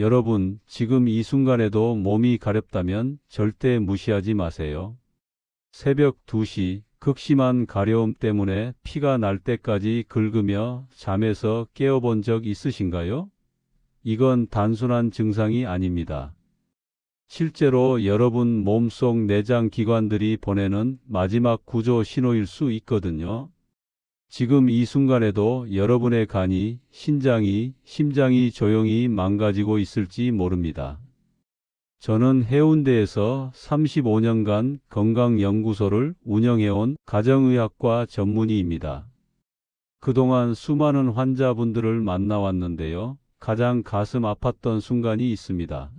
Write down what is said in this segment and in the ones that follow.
여러분, 지금 이 순간에도 몸이 가렵다면 절대 무시하지 마세요. 새벽 2시, 극심한 가려움 때문에 피가 날 때까지 긁으며 잠에서 깨어본 적 있으신가요? 이건 단순한 증상이 아닙니다. 실제로 여러분 몸속 내장 기관들이 보내는 마지막 구조 신호일 수 있거든요. 지금 이 순간에도 여러분의 간이, 심장이 조용히 망가지고 있을지 모릅니다. 저는 해운대에서 35년간 건강연구소를 운영해온 가정의학과 전문의입니다. 그동안 수많은 환자분들을 만나왔는데요. 가장 가슴 아팠던 순간이 있습니다.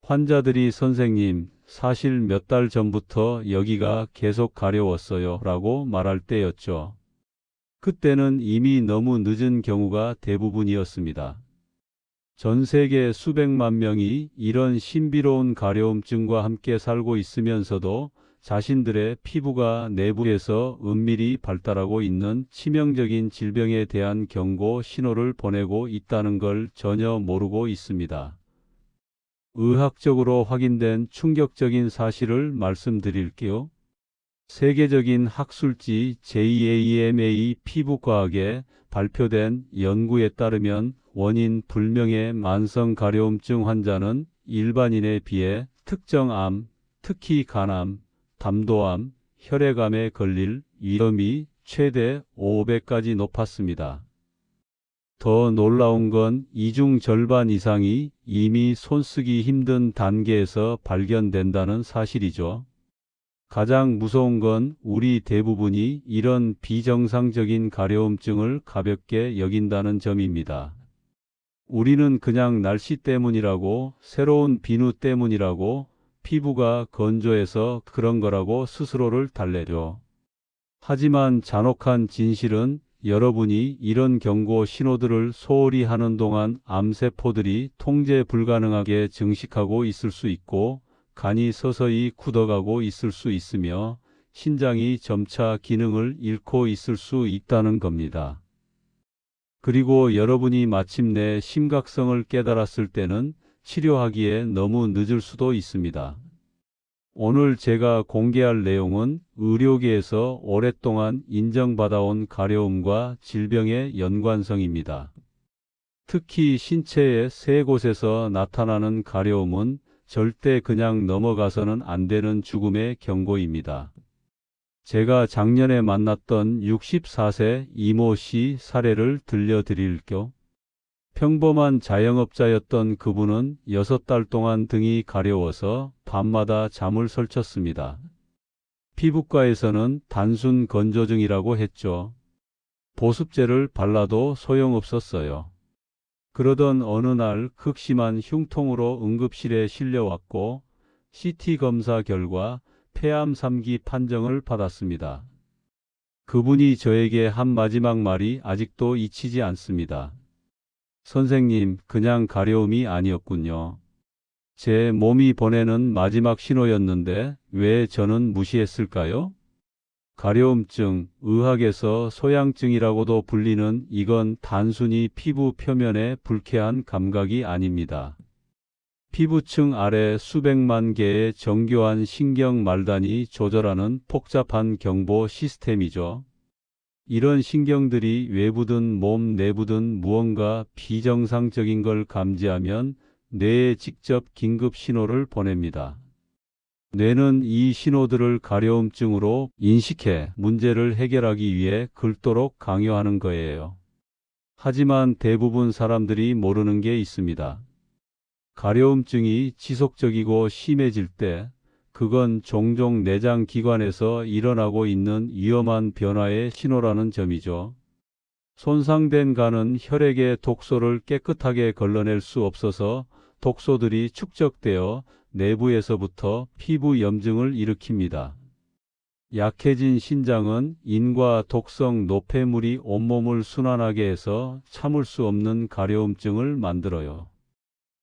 환자들이 선생님, 사실 몇 달 전부터 여기가 계속 가려웠어요 라고 말할 때였죠. 그때는 이미 너무 늦은 경우가 대부분이었습니다. 전 세계 수백만 명이 이런 신비로운 가려움증과 함께 살고 있으면서도 자신들의 피부가 내부에서 은밀히 발달하고 있는 치명적인 질병에 대한 경고 신호를 보내고 있다는 걸 전혀 모르고 있습니다. 의학적으로 확인된 충격적인 사실을 말씀드릴게요. 세계적인 학술지 JAMA 피부과학에 발표된 연구에 따르면 원인 불명의 만성 가려움증 환자는 일반인에 비해 특정 암, 특히 간암, 담도암, 혈액암에 걸릴 위험이 최대 5배까지 높았습니다. 더 놀라운 건 이 중 절반 이상이 이미 손쓰기 힘든 단계에서 발견된다는 사실이죠. 가장 무서운 건 우리 대부분이 이런 비정상적인 가려움증을 가볍게 여긴다는 점입니다. 우리는 그냥 날씨 때문이라고, 새로운 비누 때문이라고, 피부가 건조해서 그런 거라고 스스로를 달래죠. 하지만 잔혹한 진실은 여러분이 이런 경고 신호들을 소홀히 하는 동안 암세포들이 통제 불가능하게 증식하고 있을 수 있고, 간이 서서히 굳어가고 있을 수 있으며 신장이 점차 기능을 잃고 있을 수 있다는 겁니다. 그리고 여러분이 마침내 심각성을 깨달았을 때는 치료하기에 너무 늦을 수도 있습니다. 오늘 제가 공개할 내용은 의료계에서 오랫동안 인정받아온 가려움과 질병의 연관성입니다. 특히 신체의 세 곳에서 나타나는 가려움은 절대 그냥 넘어가서는 안 되는 죽음의 경고입니다. 제가 작년에 만났던 64세 이모 씨 사례를 들려드릴게요. 평범한 자영업자였던 그분은 6달 동안 등이 가려워서 밤마다 잠을 설쳤습니다. 피부과에서는 단순 건조증이라고 했죠. 보습제를 발라도 소용없었어요. 그러던 어느 날 극심한 흉통으로 응급실에 실려왔고 CT 검사 결과 폐암 3기 판정을 받았습니다. 그분이 저에게 한 마지막 말이 아직도 잊히지 않습니다. 선생님, 그냥 가려움이 아니었군요. 제 몸이 보내는 마지막 신호였는데 왜 저는 무시했을까요? 가려움증, 의학에서 소양증이라고도 불리는 이건 단순히 피부 표면의 불쾌한 감각이 아닙니다. 피부층 아래 수백만 개의 정교한 신경 말단이 조절하는 복잡한 경보 시스템이죠. 이런 신경들이 외부든 몸 내부든 무언가 비정상적인 걸 감지하면 뇌에 직접 긴급 신호를 보냅니다. 뇌는 이 신호들을 가려움증으로 인식해 문제를 해결하기 위해 긁도록 강요하는 거예요. 하지만 대부분 사람들이 모르는 게 있습니다. 가려움증이 지속적이고 심해질 때 그건 종종 내장 기관에서 일어나고 있는 위험한 변화의 신호라는 점이죠. 손상된 간은 혈액의 독소를 깨끗하게 걸러낼 수 없어서 독소들이 축적되어 내부에서부터 피부 염증을 일으킵니다. 약해진 신장은 인과 독성 노폐물이 온몸을 순환하게 해서 참을 수 없는 가려움증을 만들어요.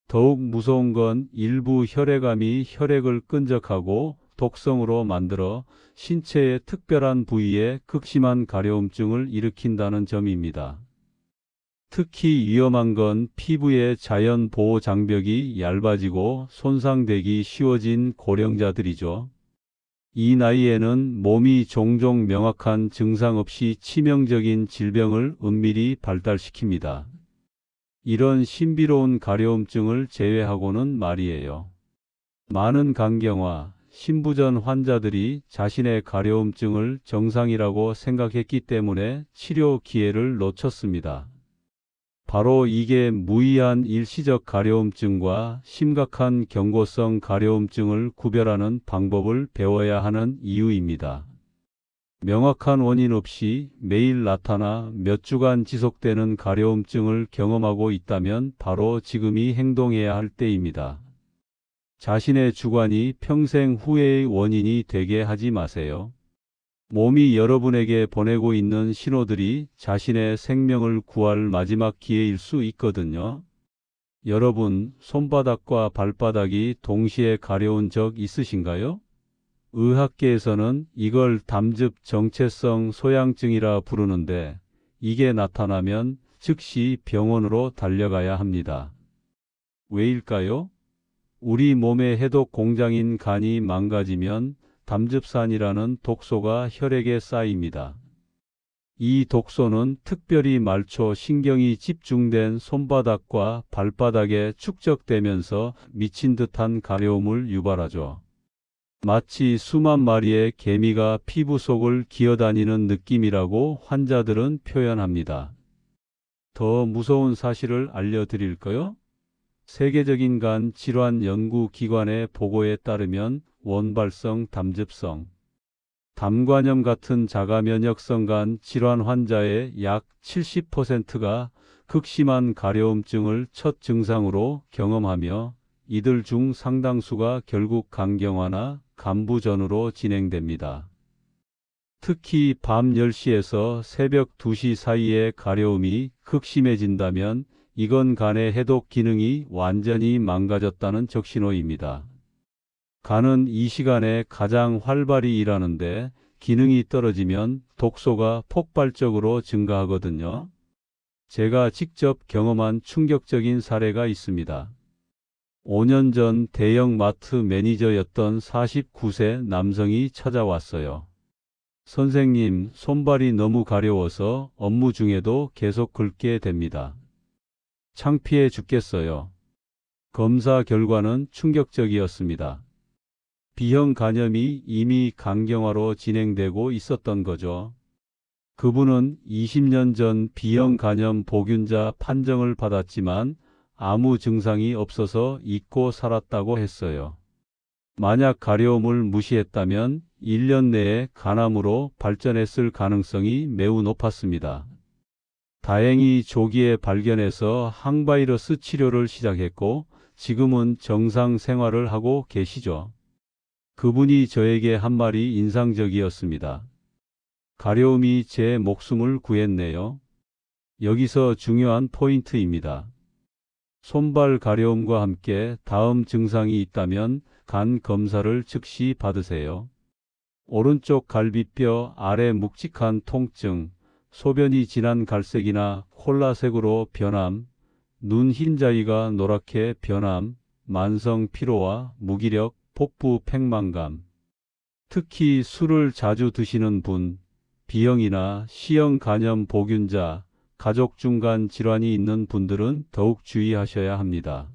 더욱 무서운 건 일부 혈액암이 혈액을 끈적하고 독성으로 만들어 신체의 특별한 부위에 극심한 가려움증을 일으킨다는 점입니다. 특히 위험한 건 피부의 자연 보호 장벽이 얇아지고 손상되기 쉬워진 고령자들이죠. 이 나이에는 몸이 종종 명확한 증상 없이 치명적인 질병을 은밀히 발달시킵니다. 이런 신비로운 가려움증을 제외하고는 말이에요. 많은 간경화, 신부전 환자들이 자신의 가려움증을 정상이라고 생각했기 때문에 치료 기회를 놓쳤습니다. 바로 이게 무의한 일시적 가려움증과 심각한 경고성 가려움증을 구별하는 방법을 배워야 하는 이유입니다. 명확한 원인 없이 매일 나타나 몇 주간 지속되는 가려움증을 경험하고 있다면 바로 지금이 행동해야 할 때입니다. 자신의 주관이 평생 후회의 원인이 되게 하지 마세요. 몸이 여러분에게 보내고 있는 신호들이 자신의 생명을 구할 마지막 기회일 수 있거든요. 여러분, 손바닥과 발바닥이 동시에 가려운 적 있으신가요? 의학계에서는 이걸 담즙 정체성 소양증이라 부르는데, 이게 나타나면 즉시 병원으로 달려가야 합니다. 왜일까요? 우리 몸의 해독 공장인 간이 망가지면 담즙산이라는 독소가 혈액에 쌓입니다. 이 독소는 특별히 말초 신경이 집중된 손바닥과 발바닥에 축적되면서 미친 듯한 가려움을 유발하죠. 마치 수만 마리의 개미가 피부 속을 기어다니는 느낌이라고 환자들은 표현합니다. 더 무서운 사실을 알려드릴까요? 세계적인 간 질환 연구 기관의 보고에 따르면 원발성 담즙성, 담관염 같은 자가면역성 간 질환 환자의 약 70%가 극심한 가려움증을 첫 증상으로 경험하며 이들 중 상당수가 결국 간경화나 간부전으로 진행됩니다. 특히 밤 10시에서 새벽 2시 사이에 가려움이 극심해진다면 이건 간의 해독 기능이 완전히 망가졌다는 적신호입니다. 간은 이 시간에 가장 활발히 일하는데 기능이 떨어지면 독소가 폭발적으로 증가하거든요. 제가 직접 경험한 충격적인 사례가 있습니다. 5년 전 대형 마트 매니저였던 49세 남성이 찾아왔어요. 선생님, 손발이 너무 가려워서 업무 중에도 계속 긁게 됩니다. 창피해 죽겠어요. 검사 결과는 충격적이었습니다. B형 간염이 이미 간경화로 진행되고 있었던 거죠. 그분은 20년 전 B형 간염 보균자 판정을 받았지만 아무 증상이 없어서 잊고 살았다고 했어요. 만약 가려움을 무시했다면 1년 내에 간암으로 발전했을 가능성이 매우 높았습니다. 다행히 조기에 발견해서 항바이러스 치료를 시작했고 지금은 정상 생활을 하고 계시죠. 그분이 저에게 한 말이 인상적이었습니다. 가려움이 제 목숨을 구했네요. 여기서 중요한 포인트입니다. 손발 가려움과 함께 다음 증상이 있다면 간 검사를 즉시 받으세요. 오른쪽 갈비뼈 아래 묵직한 통증, 소변이 진한 갈색이나 콜라색으로 변함, 눈 흰자위가 노랗게 변함, 만성 피로와 무기력, 복부 팽만감. 특히 술을 자주 드시는 분, B형이나 C형 간염 보균자, 가족 중간 질환이 있는 분들은 더욱 주의하셔야 합니다.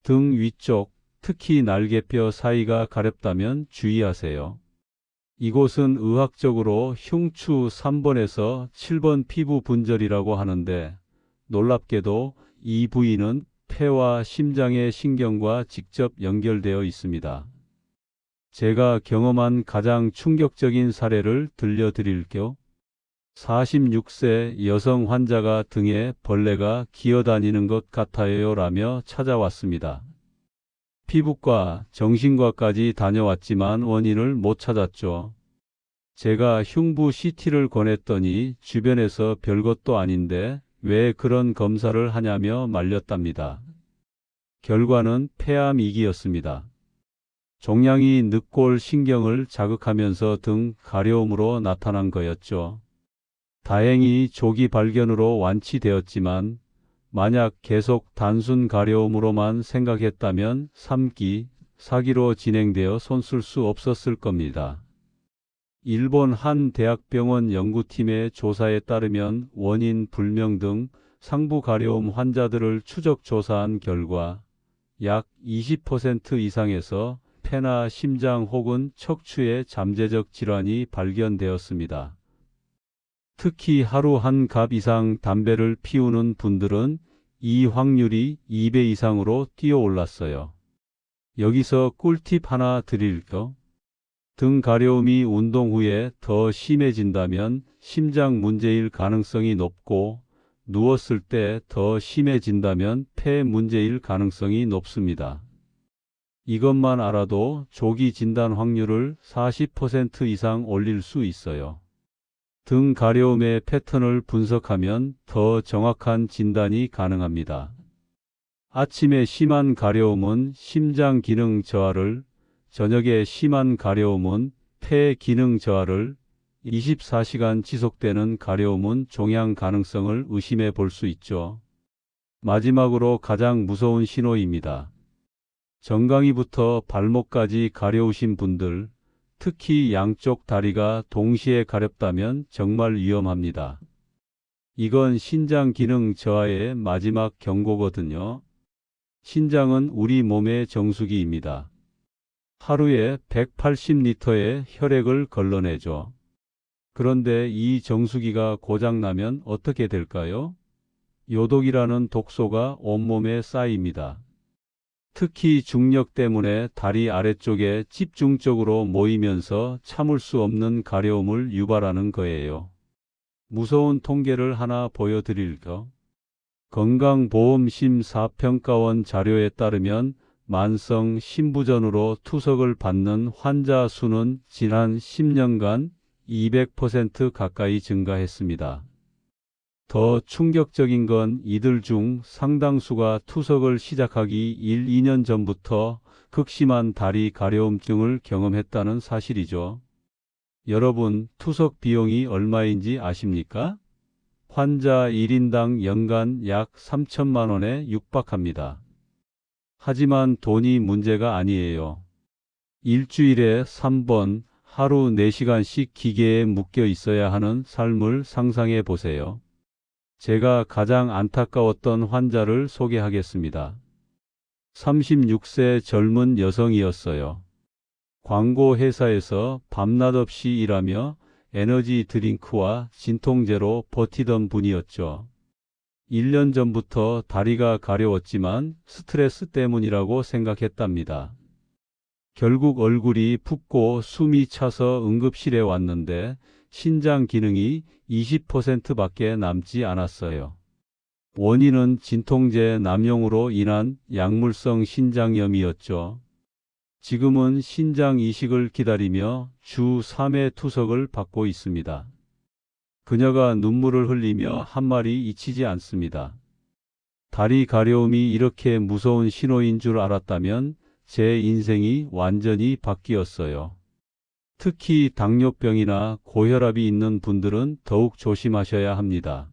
등 위쪽, 특히 날개뼈 사이가 가렵다면 주의하세요. 이곳은 의학적으로 흉추 3번에서 7번 피부 분절이라고 하는데 놀랍게도 이 부위는 폐와 심장의 신경과 직접 연결되어 있습니다. 제가 경험한 가장 충격적인 사례를 들려드릴게요. 46세 여성 환자가 등에 벌레가 기어다니는 것 같아요 라며 찾아왔습니다. 피부과, 정신과까지 다녀왔지만 원인을 못 찾았죠. 제가 흉부 CT를 권했더니 주변에서 별것도 아닌데 왜 그런 검사를 하냐며 말렸답니다. 결과는 폐암2기였습니다. 종양이 늑골 신경을 자극하면서 등 가려움으로 나타난 거였죠. 다행히 조기 발견으로 완치되었지만 만약 계속 단순 가려움으로만 생각했다면 3기, 4기로 진행되어 손쓸 수 없었을 겁니다. 일본 한 대학병원 연구팀의 조사에 따르면 원인 불명 등 상부 가려움 환자들을 추적 조사한 결과 약 20% 이상에서 폐나 심장 혹은 척추의 잠재적 질환이 발견되었습니다. 특히 하루 한 갑 이상 담배를 피우는 분들은 이 확률이 2배 이상으로 뛰어올랐어요. 여기서 꿀팁 하나 드릴게요. 등 가려움이 운동 후에 더 심해진다면 심장 문제일 가능성이 높고 누웠을 때 더 심해진다면 폐 문제일 가능성이 높습니다. 이것만 알아도 조기 진단 확률을 40% 이상 올릴 수 있어요. 등 가려움의 패턴을 분석하면 더 정확한 진단이 가능합니다. 아침에 심한 가려움은 심장 기능 저하를, 저녁에 심한 가려움은 폐 기능 저하를, 24시간 지속되는 가려움은 종양 가능성을 의심해 볼 수 있죠. 마지막으로 가장 무서운 신호입니다. 정강이부터 발목까지 가려우신 분들, 특히 양쪽 다리가 동시에 가렵다면 정말 위험합니다. 이건 신장 기능 저하의 마지막 경고거든요. 신장은 우리 몸의 정수기입니다. 하루에 180리터의 혈액을 걸러내죠. 그런데 이 정수기가 고장나면 어떻게 될까요? 요독이라는 독소가 온몸에 쌓입니다. 특히 중력 때문에 다리 아래쪽에 집중적으로 모이면서 참을 수 없는 가려움을 유발하는 거예요. 무서운 통계를 하나 보여드릴게요. 건강보험심사평가원 자료에 따르면 만성 신부전으로 투석을 받는 환자 수는 지난 10년간 200% 가까이 증가했습니다. 더 충격적인 건 이들 중 상당수가 투석을 시작하기 1, 2년 전부터 극심한 다리 가려움증을 경험했다는 사실이죠. 여러분, 투석 비용이 얼마인지 아십니까? 환자 1인당 연간 약 3천만 원에 육박합니다. 하지만 돈이 문제가 아니에요. 일주일에 3번, 하루 4시간씩 기계에 묶여 있어야 하는 삶을 상상해 보세요. 제가 가장 안타까웠던 환자를 소개하겠습니다. 36세 젊은 여성이었어요. 광고 회사에서 밤낮 없이 일하며 에너지 드링크와 진통제로 버티던 분이었죠. 1년 전부터 다리가 가려웠지만 스트레스 때문이라고 생각했답니다. 결국 얼굴이 붓고 숨이 차서 응급실에 왔는데 신장 기능이 20%밖에 남지 않았어요. 원인은 진통제 남용으로 인한 약물성 신장염이었죠. 지금은 신장 이식을 기다리며 주 3회 투석을 받고 있습니다. 그녀가 눈물을 흘리며 한 말이 잊히지 않습니다. 다리 가려움이 이렇게 무서운 신호인 줄 알았다면 제 인생이 완전히 바뀌었어요. 특히 당뇨병이나 고혈압이 있는 분들은 더욱 조심하셔야 합니다.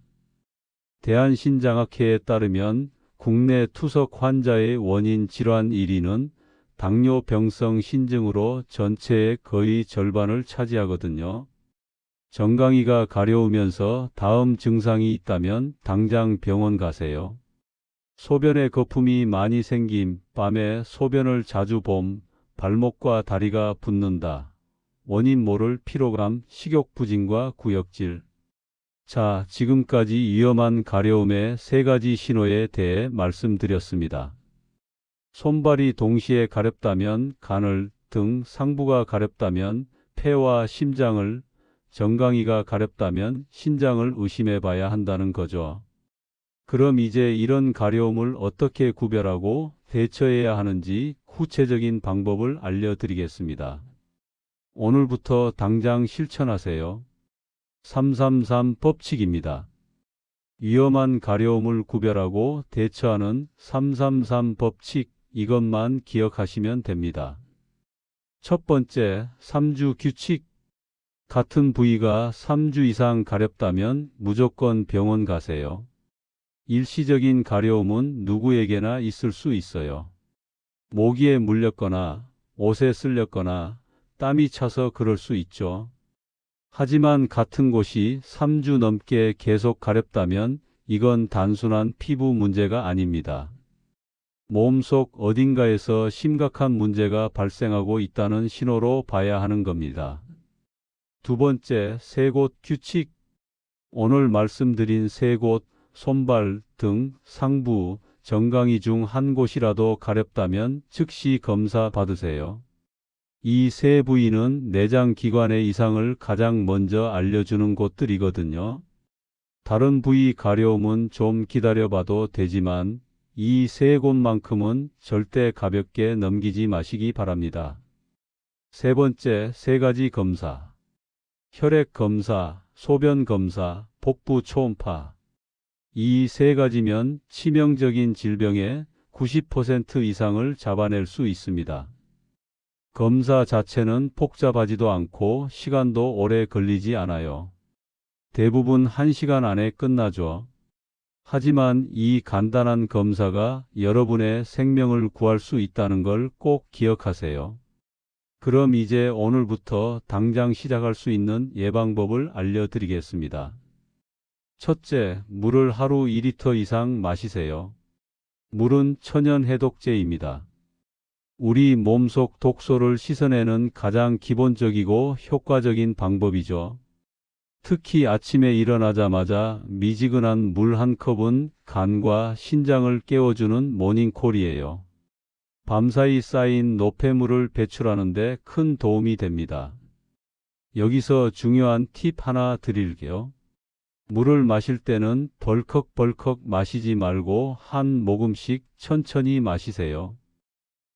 대한신장학회에 따르면 국내 투석 환자의 원인 질환 1위는 당뇨병성 신증으로 전체의 거의 절반을 차지하거든요. 정강이가 가려우면서 다음 증상이 있다면 당장 병원 가세요. 소변에 거품이 많이 생김, 밤에 소변을 자주 봄, 발목과 다리가 붓는다. 원인 모를 피로감, 식욕부진과 구역질. 자, 지금까지 위험한 가려움의 3가지 신호에 대해 말씀드렸습니다. 손발이 동시에 가렵다면 간을, 등 상부가 가렵다면 폐와 심장을, 정강이가 가렵다면 신장을 의심해 봐야 한다는 거죠. 그럼 이제 이런 가려움을 어떻게 구별하고 대처해야 하는지 구체적인 방법을 알려드리겠습니다. 오늘부터 당장 실천하세요. 333 법칙입니다. 위험한 가려움을 구별하고 대처하는 333 법칙, 이것만 기억하시면 됩니다. 첫 번째, 3주 규칙. 같은 부위가 3주 이상 가렵다면 무조건 병원 가세요. 일시적인 가려움은 누구에게나 있을 수 있어요. 모기에 물렸거나 옷에 쓸렸거나 땀이 차서 그럴 수 있죠. 하지만 같은 곳이 3주 넘게 계속 가렵다면 이건 단순한 피부 문제가 아닙니다. 몸속 어딘가에서 심각한 문제가 발생하고 있다는 신호로 봐야 하는 겁니다. 두 번째, 세 곳 규칙. 오늘 말씀드린 세 곳, 손발, 등, 상부, 정강이 중 한 곳이라도 가렵다면 즉시 검사 받으세요. 이 세 부위는 내장 기관의 이상을 가장 먼저 알려주는 곳들이거든요. 다른 부위 가려움은 좀 기다려봐도 되지만 이 세 곳만큼은 절대 가볍게 넘기지 마시기 바랍니다. 세 번째, 세 가지 검사. 혈액 검사, 소변 검사, 복부 초음파. 이 세 가지면 치명적인 질병의 90% 이상을 잡아낼 수 있습니다. 검사 자체는 복잡하지도 않고 시간도 오래 걸리지 않아요. 대부분 1시간 안에 끝나죠. 하지만 이 간단한 검사가 여러분의 생명을 구할 수 있다는 걸 꼭 기억하세요. 그럼 이제 오늘부터 당장 시작할 수 있는 예방법을 알려드리겠습니다. 첫째, 물을 하루 2리터 이상 마시세요. 물은 천연 해독제입니다. 우리 몸속 독소를 씻어내는 가장 기본적이고 효과적인 방법이죠. 특히 아침에 일어나자마자 미지근한 물 한 컵은 간과 신장을 깨워주는 모닝콜이에요. 밤사이 쌓인 노폐물을 배출하는 데 큰 도움이 됩니다. 여기서 중요한 팁 하나 드릴게요. 물을 마실 때는 벌컥벌컥 마시지 말고 한 모금씩 천천히 마시세요.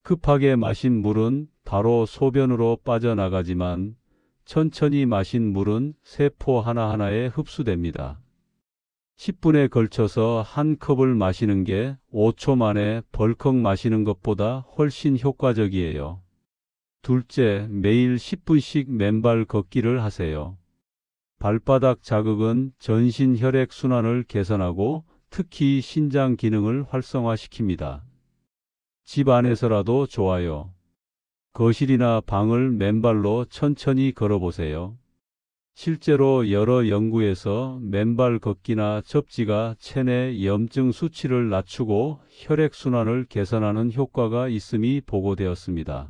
급하게 마신 물은 바로 소변으로 빠져나가지만 천천히 마신 물은 세포 하나하나에 흡수됩니다. 10분에 걸쳐서 한 컵을 마시는 게 5초 만에 벌컥 마시는 것보다 훨씬 효과적이에요. 둘째, 매일 10분씩 맨발 걷기를 하세요. 발바닥 자극은 전신 혈액 순환을 개선하고 특히 신장 기능을 활성화시킵니다. 집 안에서라도 좋아요. 거실이나 방을 맨발로 천천히 걸어보세요. 실제로 여러 연구에서 맨발 걷기나 접지가 체내 염증 수치를 낮추고 혈액순환을 개선하는 효과가 있음이 보고되었습니다.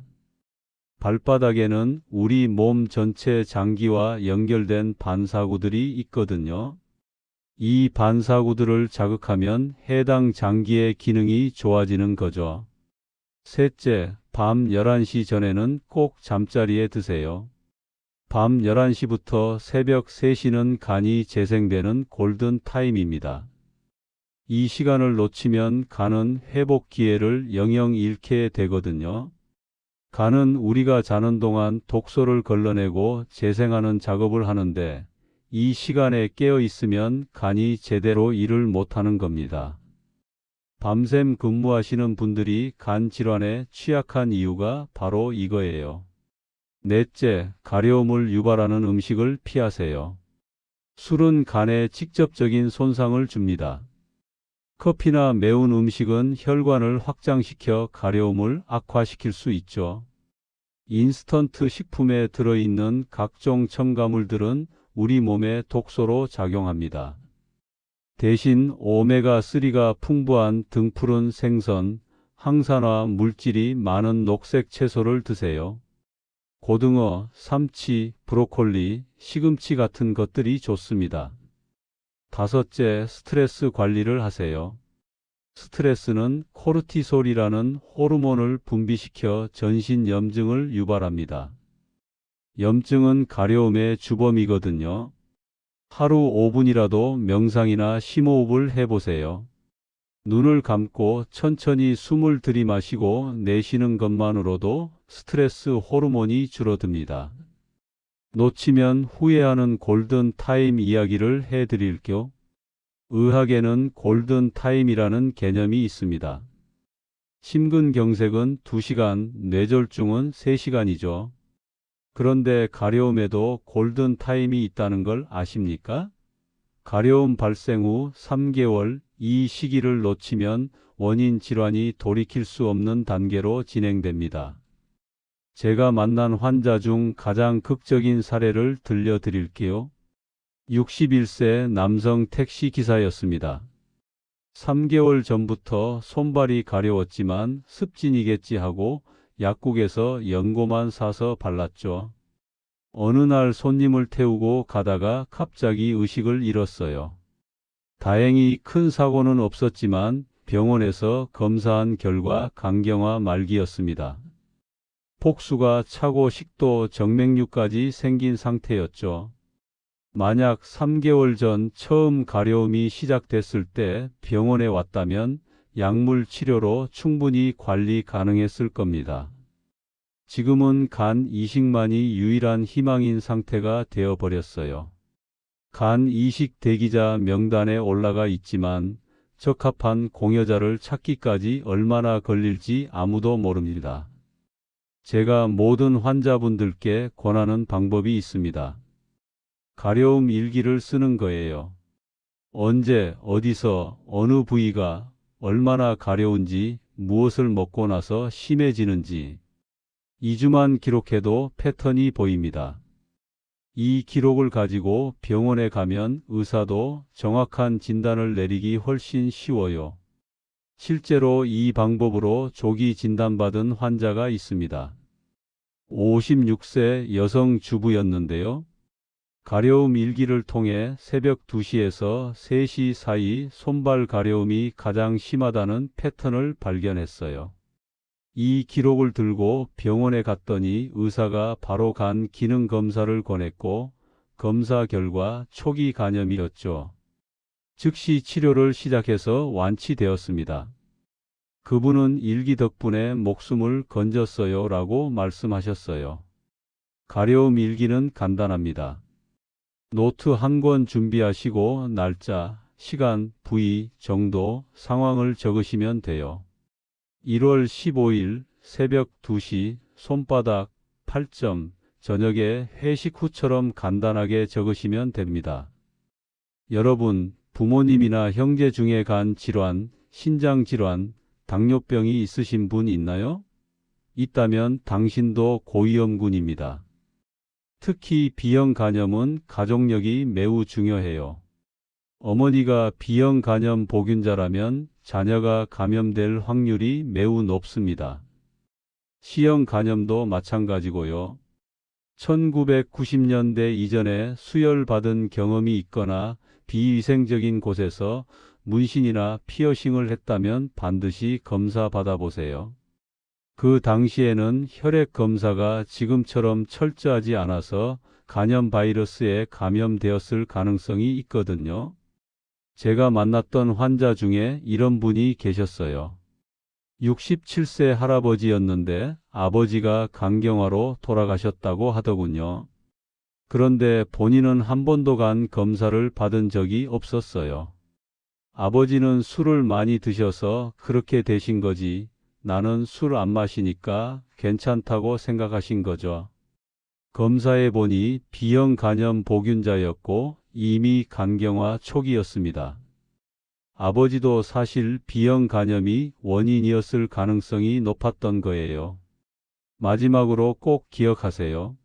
발바닥에는 우리 몸 전체 장기와 연결된 반사구들이 있거든요. 이 반사구들을 자극하면 해당 장기의 기능이 좋아지는 거죠. 셋째, 밤 11시 전에는 꼭 잠자리에 드세요. 밤 11시부터 새벽 3시는 간이 재생되는 골든 타임입니다. 이 시간을 놓치면 간은 회복 기회를 영영 잃게 되거든요. 간은 우리가 자는 동안 독소를 걸러내고 재생하는 작업을 하는데 이 시간에 깨어 있으면 간이 제대로 일을 못하는 겁니다. 밤샘 근무하시는 분들이 간 질환에 취약한 이유가 바로 이거예요. 넷째, 가려움을 유발하는 음식을 피하세요. 술은 간에 직접적인 손상을 줍니다. 커피나 매운 음식은 혈관을 확장시켜 가려움을 악화시킬 수 있죠. 인스턴트 식품에 들어있는 각종 첨가물들은 우리 몸에 독소로 작용합니다. 대신 오메가3가 풍부한 등푸른 생선, 항산화 물질이 많은 녹색 채소를 드세요. 고등어, 삼치, 브로콜리, 시금치 같은 것들이 좋습니다. 다섯째, 스트레스 관리를 하세요. 스트레스는 코르티솔이라는 호르몬을 분비시켜 전신 염증을 유발합니다. 염증은 가려움의 주범이거든요. 하루 5분이라도 명상이나 심호흡을 해보세요. 눈을 감고 천천히 숨을 들이마시고 내쉬는 것만으로도 스트레스 호르몬이 줄어듭니다. 놓치면 후회하는 골든 타임 이야기를 해드릴게요. 의학에는 골든 타임이라는 개념이 있습니다. 심근경색은 2시간, 뇌졸중은 3시간이죠. 그런데 가려움에도 골든 타임이 있다는 걸 아십니까? 가려움 발생 후 3개월, 이 시기를 놓치면 원인 질환이 돌이킬 수 없는 단계로 진행됩니다. 제가 만난 환자 중 가장 극적인 사례를 들려드릴게요. 61세 남성 택시 기사였습니다. 3개월 전부터 손발이 가려웠지만 습진이겠지 하고 약국에서 연고만 사서 발랐죠. 어느 날 손님을 태우고 가다가 갑자기 의식을 잃었어요. 다행히 큰 사고는 없었지만 병원에서 검사한 결과 간경화 말기였습니다. 폭수가 차고 식도 정맥류까지 생긴 상태였죠. 만약 3개월 전 처음 가려움이 시작됐을 때 병원에 왔다면 약물 치료로 충분히 관리 가능했을 겁니다. 지금은 간 이식만이 유일한 희망인 상태가 되어버렸어요. 간 이식 대기자 명단에 올라가 있지만 적합한 공여자를 찾기까지 얼마나 걸릴지 아무도 모릅니다. 제가 모든 환자분들께 권하는 방법이 있습니다. 가려움 일기를 쓰는 거예요. 언제, 어디서, 어느 부위가 얼마나 가려운지, 무엇을 먹고 나서 심해지는지 2주만 기록해도 패턴이 보입니다. 이 기록을 가지고 병원에 가면 의사도 정확한 진단을 내리기 훨씬 쉬워요. 실제로 이 방법으로 조기 진단받은 환자가 있습니다. 56세 여성 주부였는데요. 가려움 일기를 통해 새벽 2시에서 3시 사이 손발 가려움이 가장 심하다는 패턴을 발견했어요. 이 기록을 들고 병원에 갔더니 의사가 바로 간 기능 검사를 권했고 검사 결과 초기 간염이었죠. 즉시 치료를 시작해서 완치되었습니다. 그분은 일기 덕분에 목숨을 건졌어요 라고 말씀하셨어요. 가려움 일기는 간단합니다. 노트 한 권 준비하시고 날짜, 시간, 부위, 정도, 상황을 적으시면 돼요. 1월 15일 새벽 2시 손바닥 8점, 저녁에 회식 후처럼 간단하게 적으시면 됩니다. 여러분, 부모님이나 형제 중에 간 질환, 신장 질환, 당뇨병이 있으신 분 있나요? 있다면 당신도 고위험군입니다. 특히 B형 간염은 가족력이 매우 중요해요. 어머니가 B형 간염 보균자라면 자녀가 감염될 확률이 매우 높습니다. C형 간염도 마찬가지고요. 1990년대 이전에 수혈받은 경험이 있거나 비위생적인 곳에서 문신이나 피어싱을 했다면 반드시 검사 받아보세요. 그 당시에는 혈액 검사가 지금처럼 철저하지 않아서 간염 바이러스에 감염되었을 가능성이 있거든요. 제가 만났던 환자 중에 이런 분이 계셨어요. 67세 할아버지였는데 아버지가 간경화로 돌아가셨다고 하더군요. 그런데 본인은 한 번도 간 검사를 받은 적이 없었어요. 아버지는 술을 많이 드셔서 그렇게 되신 거지, 나는 술 안 마시니까 괜찮다고 생각하신 거죠. 검사해 보니 B형 간염 보균자였고 이미 간경화 초기였습니다. 아버지도 사실 B형 간염이 원인이었을 가능성이 높았던 거예요. 마지막으로 꼭 기억하세요.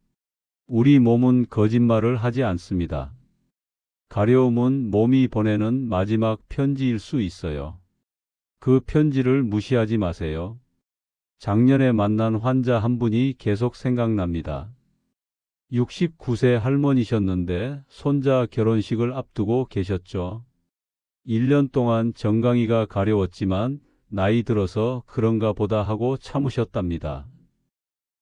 우리 몸은 거짓말을 하지 않습니다. 가려움은 몸이 보내는 마지막 편지일 수 있어요. 그 편지를 무시하지 마세요. 작년에 만난 환자 한 분이 계속 생각납니다. 69세 할머니셨는데 손자 결혼식을 앞두고 계셨죠. 1년 동안 정강이가 가려웠지만 나이 들어서 그런가 보다 하고 참으셨답니다.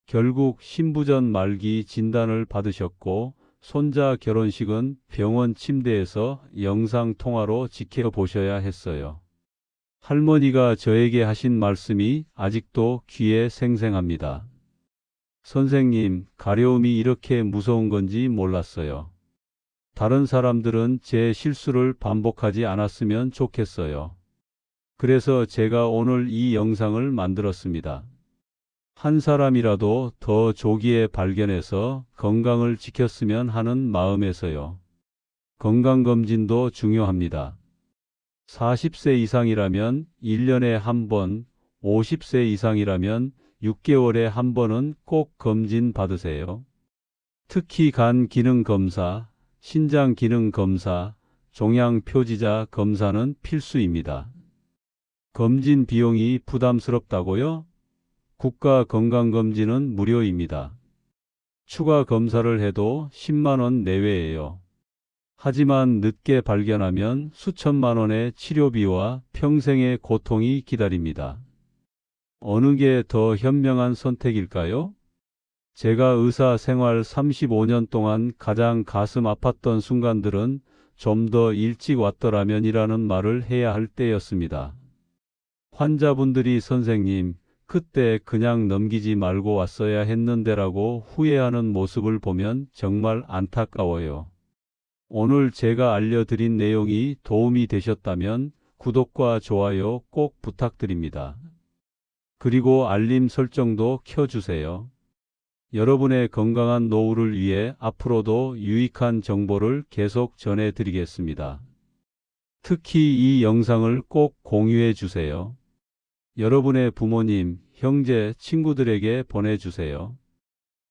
결국 신부전 말기 진단을 받으셨고 손자 결혼식은 병원 침대에서 영상통화로 지켜보셔야 했어요. 할머니가 저에게 하신 말씀이 아직도 귀에 생생합니다. 선생님, 가려움이 이렇게 무서운 건지 몰랐어요. 다른 사람들은 제 실수를 반복하지 않았으면 좋겠어요. 그래서 제가 오늘 이 영상을 만들었습니다. 한 사람이라도 더 조기에 발견해서 건강을 지켰으면 하는 마음에서요. 건강검진도 중요합니다. 40세 이상이라면 1년에 한 번, 50세 이상이라면 6개월에 한 번은 꼭 검진 받으세요. 특히 간 기능 검사, 신장 기능 검사, 종양 표지자 검사는 필수입니다. 검진 비용이 부담스럽다고요? 국가건강검진은 무료입니다. 추가 검사를 해도 10만 원 내외예요. 하지만 늦게 발견하면 수천만 원의 치료비와 평생의 고통이 기다립니다. 어느 게 더 현명한 선택일까요? 제가 의사 생활 35년 동안 가장 가슴 아팠던 순간들은 좀 더 일찍 왔더라면이라는 말을 해야 할 때였습니다. 환자분들이 선생님, 그때 그냥 넘기지 말고 왔어야 했는데라고 후회하는 모습을 보면 정말 안타까워요. 오늘 제가 알려드린 내용이 도움이 되셨다면 구독과 좋아요 꼭 부탁드립니다. 그리고 알림 설정도 켜주세요. 여러분의 건강한 노후를 위해 앞으로도 유익한 정보를 계속 전해드리겠습니다. 특히 이 영상을 꼭 공유해 주세요. 여러분의 부모님, 형제, 친구들에게 보내주세요.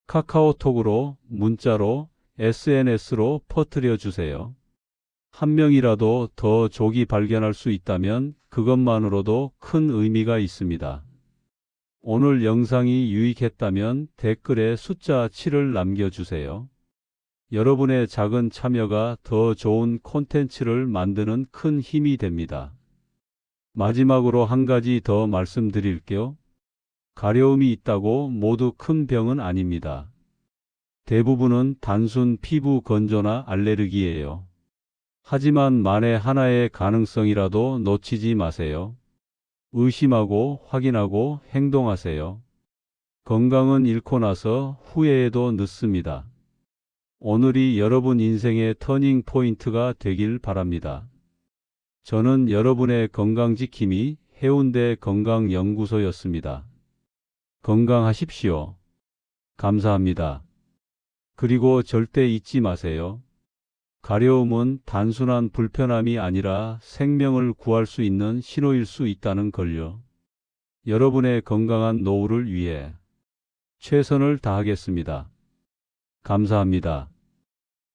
카카오톡으로, 문자로, SNS로 퍼뜨려 주세요. 한 명이라도 더 조기 발견할 수 있다면 그것만으로도 큰 의미가 있습니다. 오늘 영상이 유익했다면 댓글에 숫자 7을 남겨주세요. 여러분의 작은 참여가 더 좋은 콘텐츠를 만드는 큰 힘이 됩니다. 마지막으로 한 가지 더 말씀드릴게요. 가려움이 있다고 모두 큰 병은 아닙니다. 대부분은 단순 피부 건조나 알레르기예요. 하지만 만에 하나의 가능성이라도 놓치지 마세요. 의심하고 확인하고 행동하세요. 건강은 잃고 나서 후회해도 늦습니다. 오늘이 여러분 인생의 터닝 포인트가 되길 바랍니다. 저는 여러분의 건강지킴이 해운대 건강연구소였습니다. 건강하십시오. 감사합니다. 그리고 절대 잊지 마세요. 가려움은 단순한 불편함이 아니라 생명을 구할 수 있는 신호일 수 있다는 걸요. 여러분의 건강한 노후를 위해 최선을 다하겠습니다. 감사합니다.